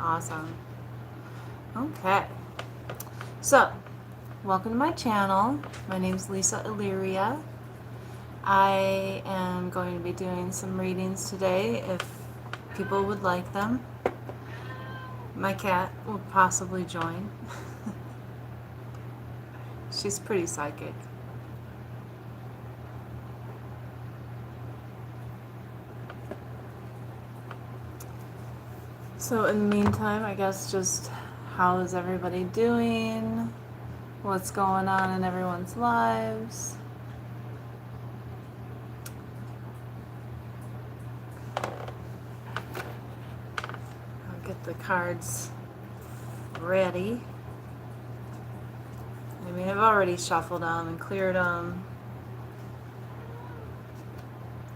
Awesome. Okay. So, welcome to my channel. My name is LisaElyria. I am going to be doing some readings today if people would like them. My cat will possibly join. She's pretty psychic. So in the meantime, I guess just how is everybody doing? What's going on in everyone's lives? I'll get the cards ready. I mean, I've already shuffled them and cleared them.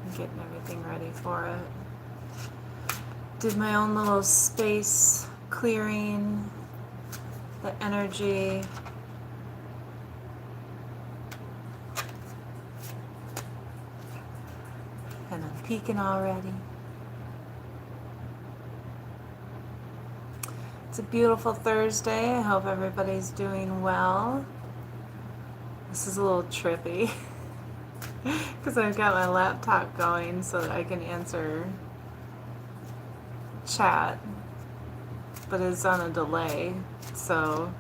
I'm getting everything ready for it. Did my own little space clearing, the energy. And I'm peeking already. It's a beautiful Thursday. I hope everybody's doing well. This is a little trippy because I've got my laptop going so that I can answer chat, but it's on a delay, so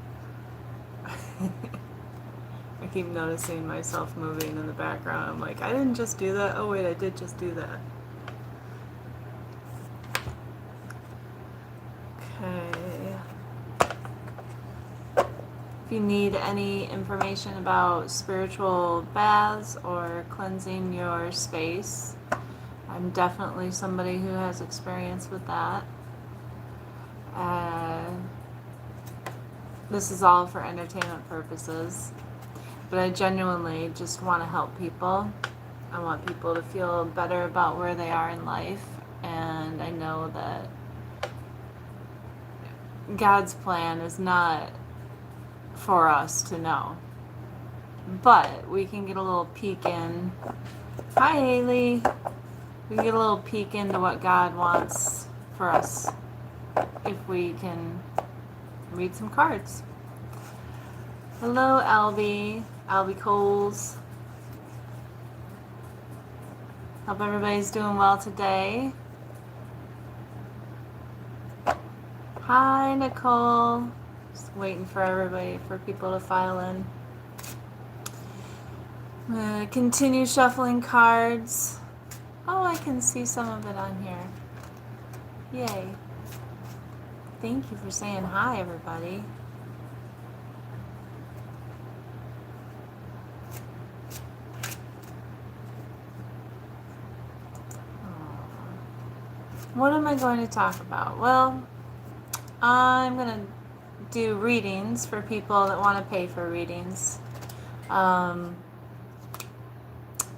I keep noticing myself moving in the background. I'm like, I didn't just do that. Oh wait, I did just do that. Okay. If you need any information about spiritual baths or cleansing your space, I'm definitely somebody who has experience with that. This is all for entertainment purposes, but I genuinely just want to help people. I want people to feel better about where they are in life, and I know that God's plan is not for us to know, but we can get a little peek in. Hi, Haley. We can get a little peek into what God wants for us if we can read some cards. Hello, Albie Coles. Hope everybody's doing well today. Hi, Nicole. Just waiting for people to file in. I'm gonna continue shuffling cards. Oh, I can see some of it on here. Yay. Thank you for saying hi, everybody. What am I going to talk about? Well, I'm going to do readings for people that want to pay for readings.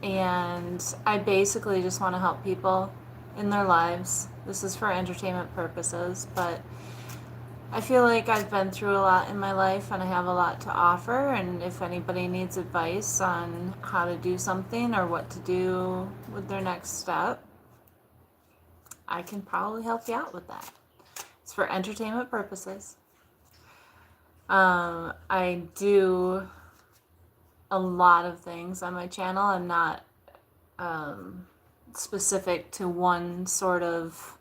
And I basically just want to help people in their lives. This is for entertainment purposes, but I feel like I've been through a lot in my life and I have a lot to offer, and if anybody needs advice on how to do something or what to do with their next step, I can probably help you out with that. It's for entertainment purposes. I do a lot of things on my channel. I'm not specific to one sort of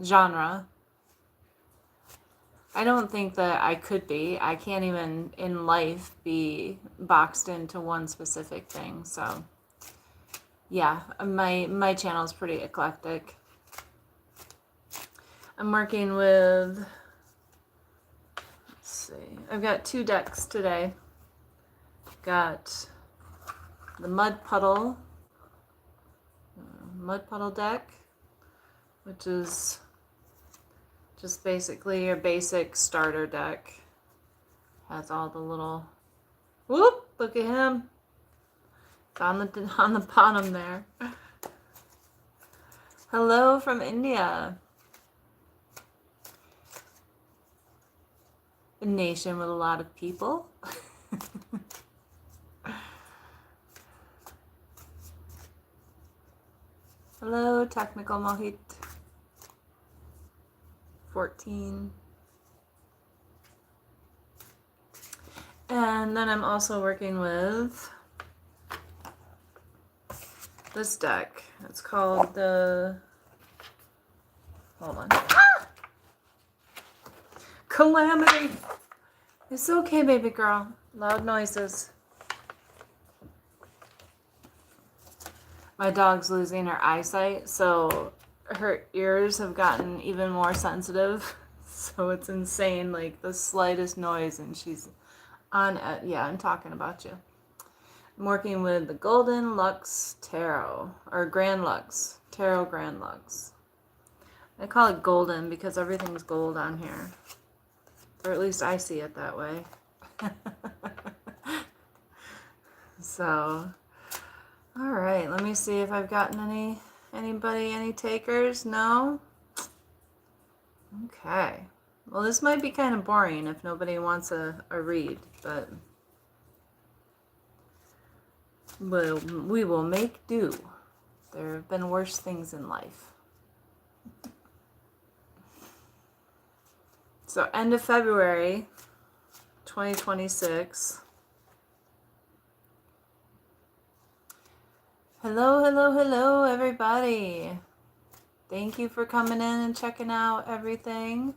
genre. I don't think that I could be. I can't even in life be boxed into one specific thing. So yeah, my channel is pretty eclectic. I'm working with, let's see, I've got 2 decks today. Got the Mud Puddle deck, which is just basically your basic starter deck. Has all the little, whoop, look at him. It's on the bottom there. Hello from India. A nation with a lot of people. Hello, Technical Mohit. 14. And then I'm also working with this deck. It's called the... Hold on. Ah! Calamity! It's okay, baby girl. Loud noises. My dog's losing her eyesight, so her ears have gotten even more sensitive. So it's insane, like the slightest noise, and she's on it. Yeah, I'm talking about you. I'm working with the Golden Lux Tarot, or Grand Lux, Tarot Grand Lux. I call it golden because everything's gold on here. Or at least I see it that way. So, all right, let me see if I've gotten any takers. No? Okay. Well, this might be kind of boring if nobody wants a read, but we will make do. There have been worse things in life. So, end of February 2026. Hello, hello, hello, everybody. Thank you for coming in and checking out everything.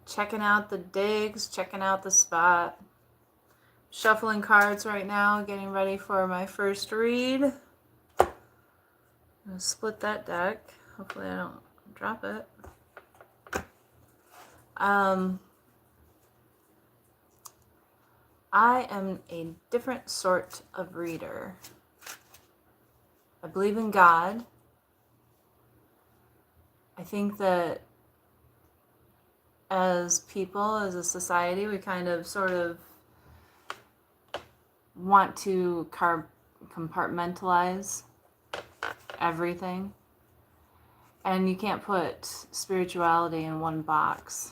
Checking out the digs, checking out the spot. Shuffling cards right now, getting ready for my first read. I'm going to split that deck. Hopefully I don't drop it. I am a different sort of reader. I believe in God. I think that as people, as a society, we kind of sort of want to compartmentalize everything. And you can't put spirituality in one box.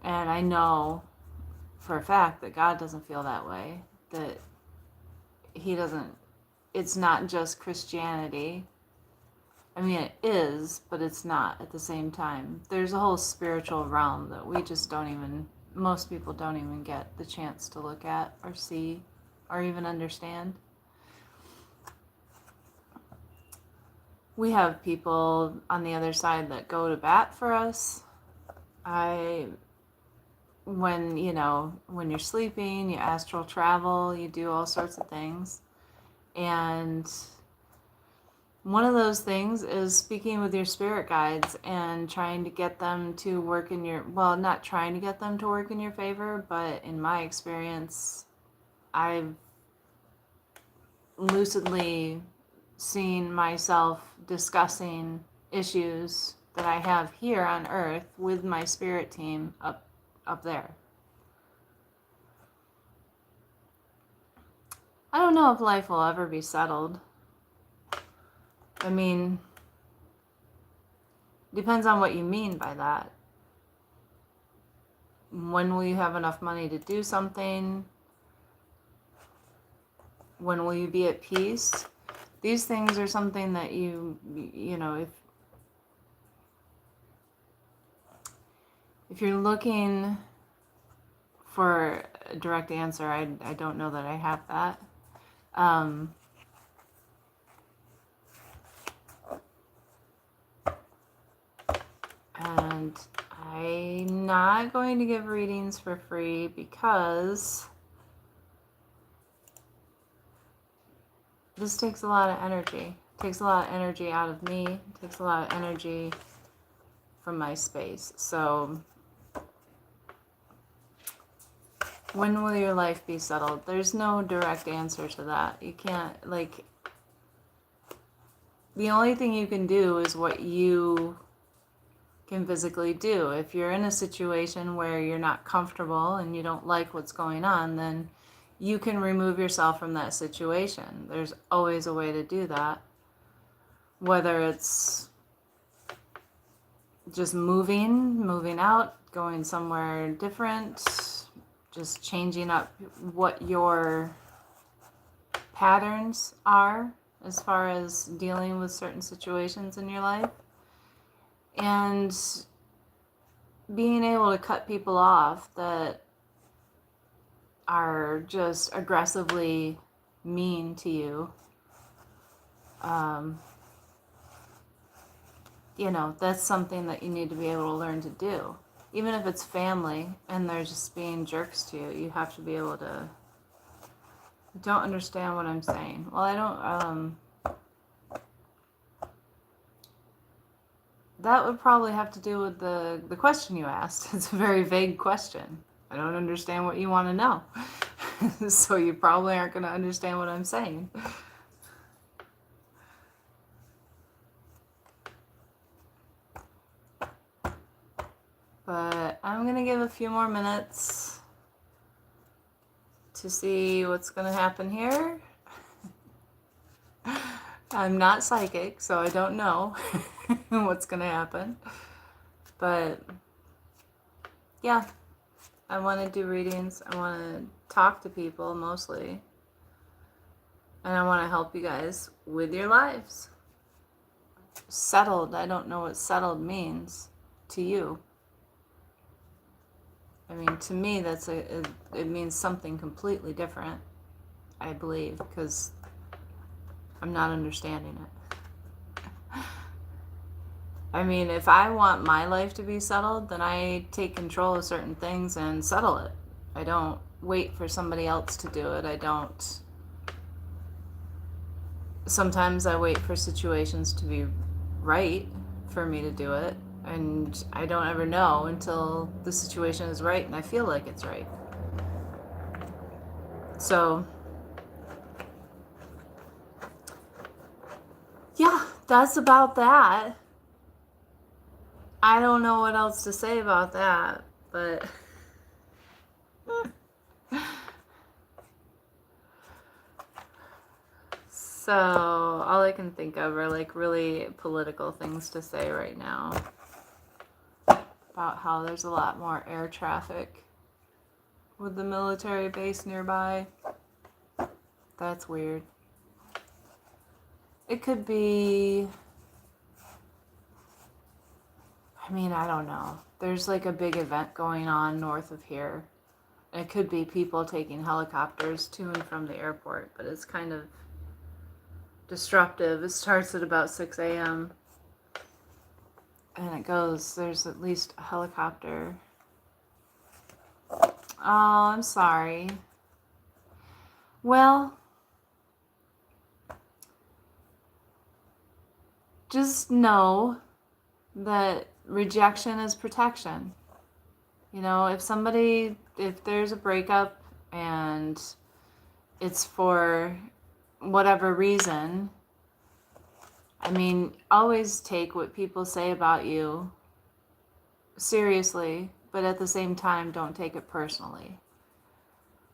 And I know for a fact that God doesn't feel that way. That he doesn't, it's not just Christianity. I mean, it is, but it's not at the same time. There's a whole spiritual realm that we just don't even, most people don't even get the chance to look at or see or even understand. We have people on the other side that go to bat for us. When you're sleeping, you astral travel, you do all sorts of things. And one of those things is speaking with your spirit guides and trying to get them to work in your, well, not trying to get them to work in your favor, but in my experience, I've lucidly seen myself discussing issues that I have here on Earth with my spirit team up there. I don't know if life will ever be settled. I mean, depends on what you mean by that. When will you have enough money to do something? When will you be at peace? These things are something that you know, if you're looking for a direct answer, I don't know that I have that. And I'm not going to give readings for free because this takes a lot of energy. It takes a lot of energy out of me. It takes a lot of energy from my space. So when will your life be settled? There's no direct answer to that. You can't, like, the only thing you can do is what you can physically do. If you're in a situation where you're not comfortable and you don't like what's going on, then you can remove yourself from that situation. There's always a way to do that. Whether it's just moving out, going somewhere different, just changing up what your patterns are as far as dealing with certain situations in your life. And being able to cut people off that are just aggressively mean to you, that's something that you need to be able to learn to do. Even if it's family and they're just being jerks to you, you have to be able to. Don't understand what I'm saying. Well, I don't. That would probably have to do with the question you asked. It's a very vague question. I don't understand what you want to know. So you probably aren't going to understand what I'm saying. But I'm going to give a few more minutes to see what's going to happen here. I'm not psychic, so I don't know what's going to happen. But yeah, I want to do readings. I want to talk to people mostly. And I want to help you guys with your lives. Settled. I don't know what settled means to you. I mean, to me, it means something completely different, I believe, because I'm not understanding it. I mean, if I want my life to be settled, then I take control of certain things and settle it. I don't wait for somebody else to do it. Sometimes I wait for situations to be right for me to do it, and I don't ever know until the situation is right and I feel like it's right. So, yeah, that's about that. I don't know what else to say about that, but so all I can think of are like really political things to say right now about how there's a lot more air traffic with the military base nearby. That's weird. It could be, I mean, I don't know. There's like a big event going on north of here. It could be people taking helicopters to and from the airport, but it's kind of disruptive. It starts at about 6 a.m. and it goes, there's at least a helicopter. Oh, I'm sorry. Well, just know that rejection is protection. If there's a breakup and it's for whatever reason, I mean, always take what people say about you seriously, but at the same time, don't take it personally.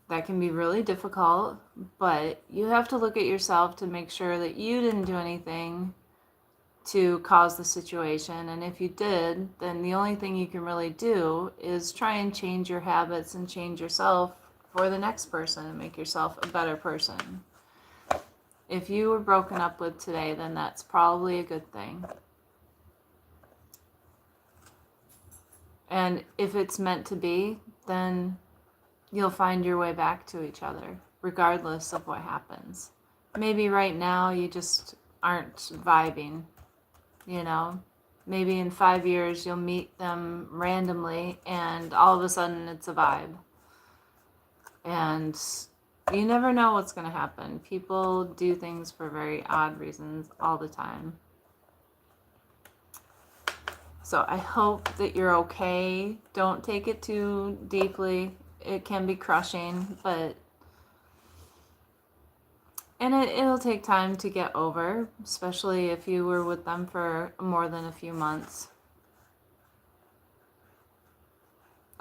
That can be really difficult, but you have to look at yourself to make sure that you didn't do anything to cause the situation, and if you did, then the only thing you can really do is try and change your habits and change yourself for the next person and make yourself a better person. If you were broken up with today, then that's probably a good thing. And if it's meant to be, then you'll find your way back to each other, regardless of what happens. Maybe right now you just aren't vibing. Maybe in 5 years you'll meet them randomly and all of a sudden it's a vibe. And you never know what's going to happen. People do things for very odd reasons all the time. So I hope that you're okay. Don't take it too deeply. It can be crushing, and it'll take time to get over, especially if you were with them for more than a few months.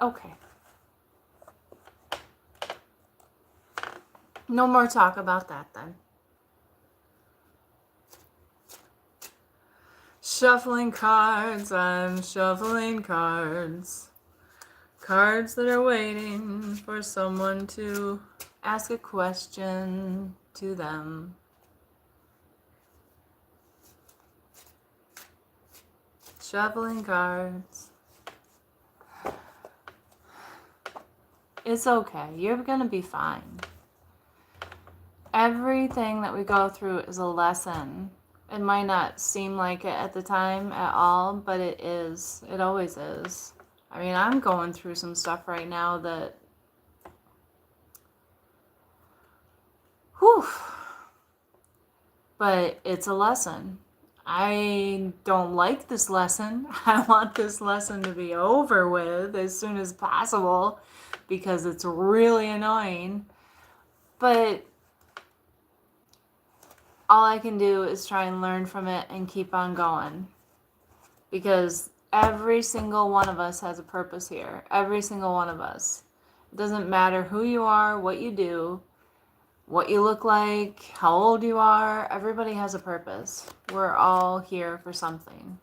Okay. No more talk about that then. Shuffling cards, I'm shuffling cards. Cards that are waiting for someone to ask a question to them. Shuffling cards. It's okay. You're going to be fine. Everything that we go through is a lesson. It might not seem like it at the time at all, but it is. It always is. I mean, I'm going through some stuff right now that, whew, but it's a lesson. I don't like this lesson. I want this lesson to be over with as soon as possible because it's really annoying. But all I can do is try and learn from it and keep on going. Because every single one of us has a purpose here. Every single one of us. It doesn't matter who you are, what you do, what you look like, how old you are. Everybody has a purpose. We're all here for something.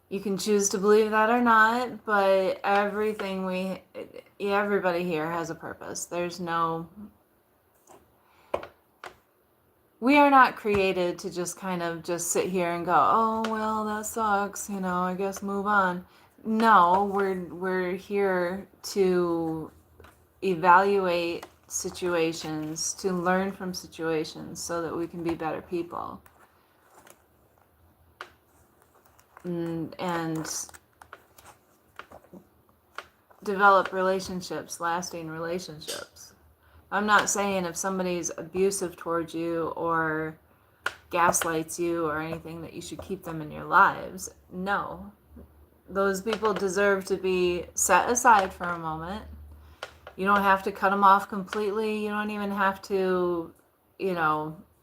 You can choose to believe that or not, but everybody here has a purpose. There's no... We are not created to just kind of just sit here and go, oh, well, that sucks, I guess move on. No, we're here to evaluate situations, to learn from situations so that we can be better people. And develop relationships, lasting relationships. I'm not saying if somebody's abusive towards you or gaslights you or anything that you should keep them in your lives. No. Those people deserve to be set aside for a moment. You don't have to cut them off completely. You don't even have to,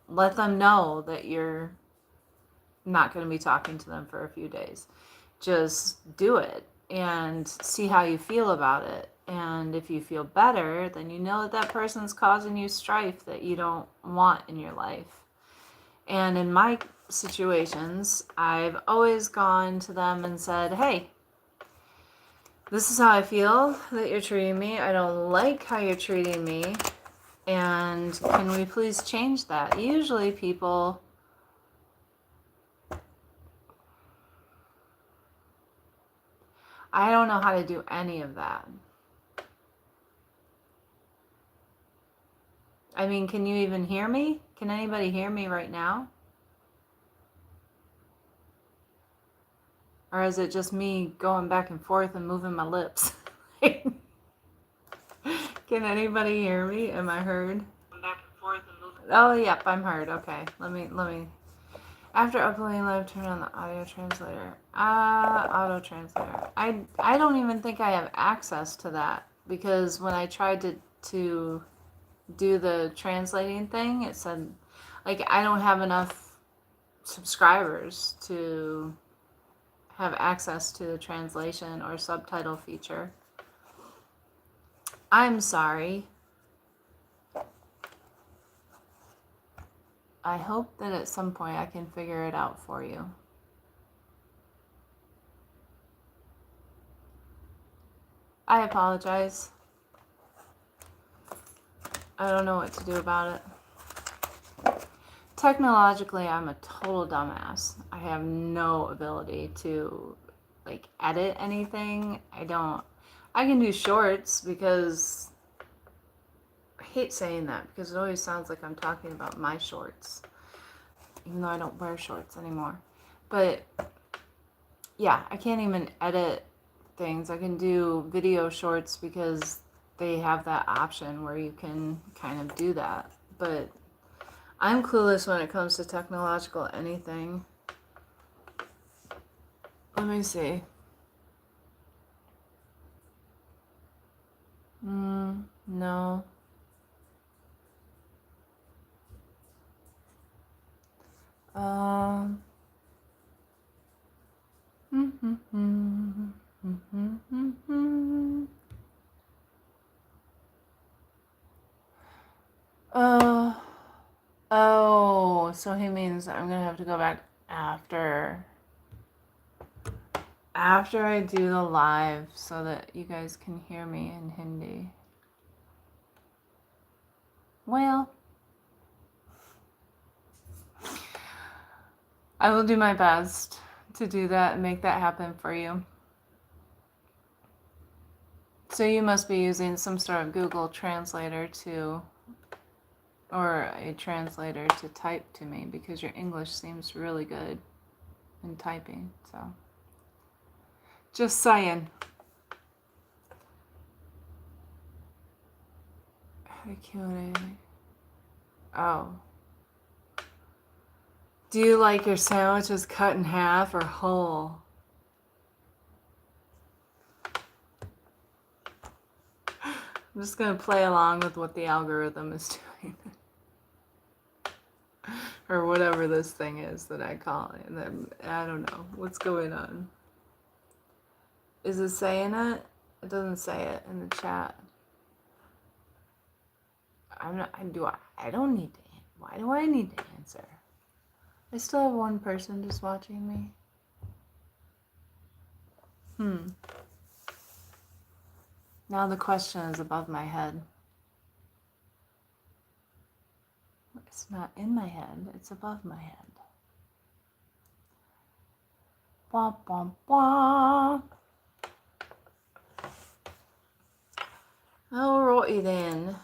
let them know that you're not going to be talking to them for a few days. Just do it and see how you feel about it. And if you feel better, then you know that person's causing you strife that you don't want in your life. And in my situations, I've always gone to them and said, hey, this is how I feel that you're treating me. I don't like how you're treating me. And can we please change that? Usually people... I don't know how to do any of that. I mean, can you even hear me? Can anybody hear me right now? Or is it just me going back and forth and moving my lips? Can anybody hear me? Am I heard? Back and forth and moving. Oh, yep, I'm heard. Okay, let me. After uploading live, turn on the audio translator. Auto translator. I don't even think I have access to that because when I tried to do the translating thing, it said, I don't have enough subscribers to have access to the translation or subtitle feature. I'm sorry. I hope that at some point I can figure it out for you. I apologize. I don't know what to do about it. Technologically, I'm a total dumbass. I have no ability to edit anything. I can do shorts because I hate saying that because it always sounds like I'm talking about my shorts, even though I don't wear shorts anymore. But yeah, I can't even edit things. I can do video shorts because they have that option where you can kind of do that. But I'm clueless when it comes to technological anything. Let me see. No. Oh, so he means I'm gonna have to go back after I do the live so that you guys can hear me in Hindi. Well, I will do my best to do that and make that happen for you. So you must be using some sort of Google translator to, or a translator to type to me, because your English seems really good in typing. So just saying. Oh. Do you like your sandwiches cut in half or whole? I'm just going to play along with what the algorithm is doing. Or whatever this thing is that I call it. And then, I don't know. What's going on? Is it saying it? It doesn't say it in the chat. I don't need to. Why do I need to answer? I still have one person just watching me. Now the question is above my head. It's not in my head, it's above my head. Wah, wah, wah. Alrighty then.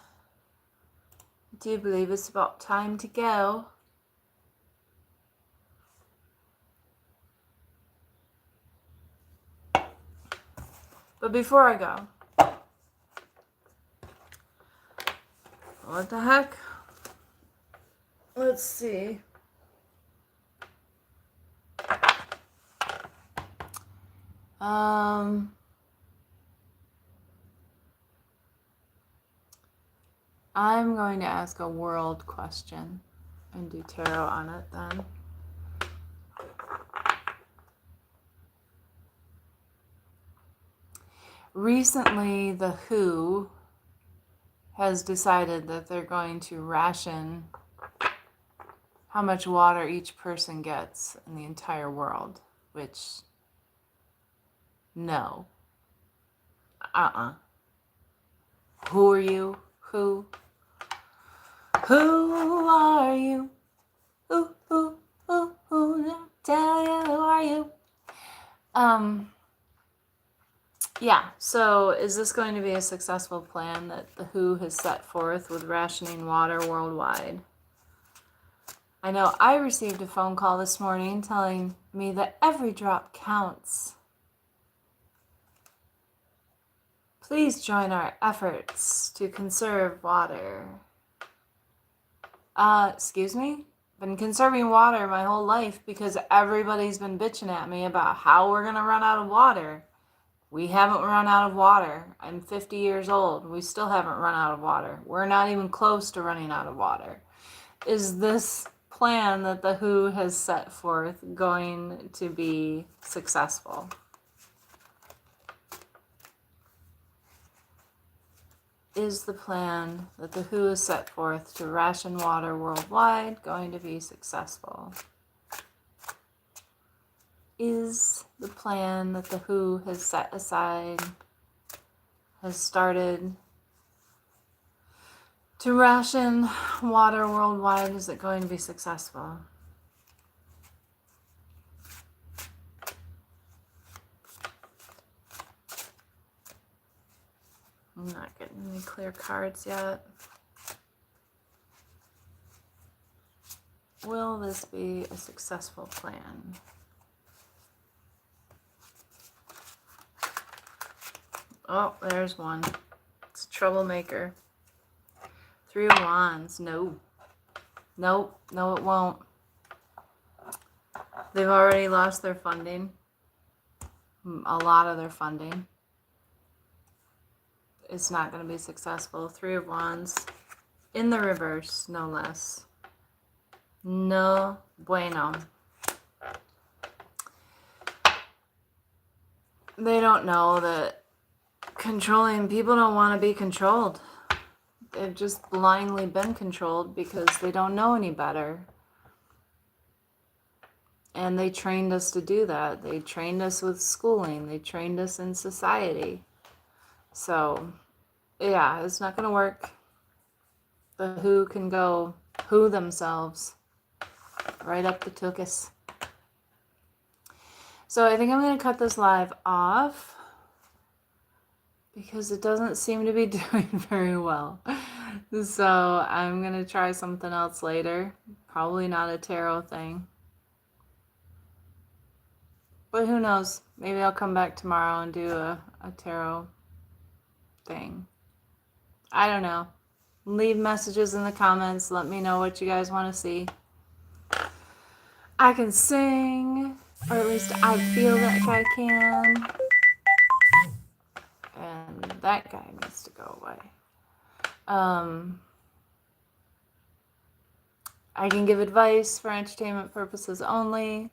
I do believe it's about time to go. But before I go, what the heck? Let's see. I'm going to ask a world question and do tarot on it then. Recently, the WHO has decided that they're going to ration how much water each person gets in the entire world, which, no. Who are you? Who? Who are you? Who? Tell you, who are you? Yeah, so is this going to be a successful plan that the WHO has set forth with rationing water worldwide? I know I received a phone call this morning telling me that every drop counts. Please join our efforts to conserve water. Excuse me? Been conserving water my whole life because everybody's been bitching at me about how we're gonna run out of water. We haven't run out of water. I'm 50 years old. We still haven't run out of water. We're not even close to running out of water. Is this plan that the WHO has set forth going to be successful? Is the plan that the WHO has set forth to ration water worldwide going to be successful? Is the plan that the WHO has set aside, has started to ration water worldwide, is it going to be successful? I'm not getting any clear cards yet. Will this be a successful plan? Oh, there's one. It's a troublemaker. 3 of Wands. No. Nope. No, it won't. They've already lost their funding. A lot of their funding. It's not going to be successful. 3 of Wands. In the reverse, no less. No bueno. They don't know that controlling people don't want to be controlled. They've just blindly been controlled because they don't know any better. And they trained us to do that. They trained us with schooling. They trained us in society. So, yeah, it's not going to work. The WHO can go WHO themselves right up the tuchus. So I think I'm going to cut this live off. because it doesn't seem to be doing very well. So I'm going to try something else later. Probably not a tarot thing. But who knows? Maybe I'll come back tomorrow and do a tarot thing. I don't know. Leave messages in the comments. Let me know what you guys want to see. I can sing, or at least I feel like I can. And that guy needs to go away. I can give advice for entertainment purposes only.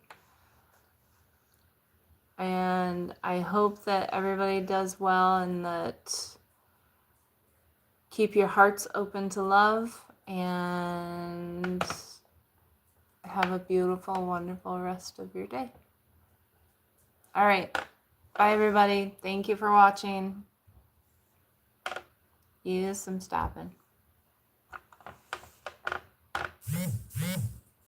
And I hope that everybody does well and that keep your hearts open to love and have a beautiful, wonderful rest of your day. All right. Bye, everybody. Thank you for watching. Yes, I'm stopping.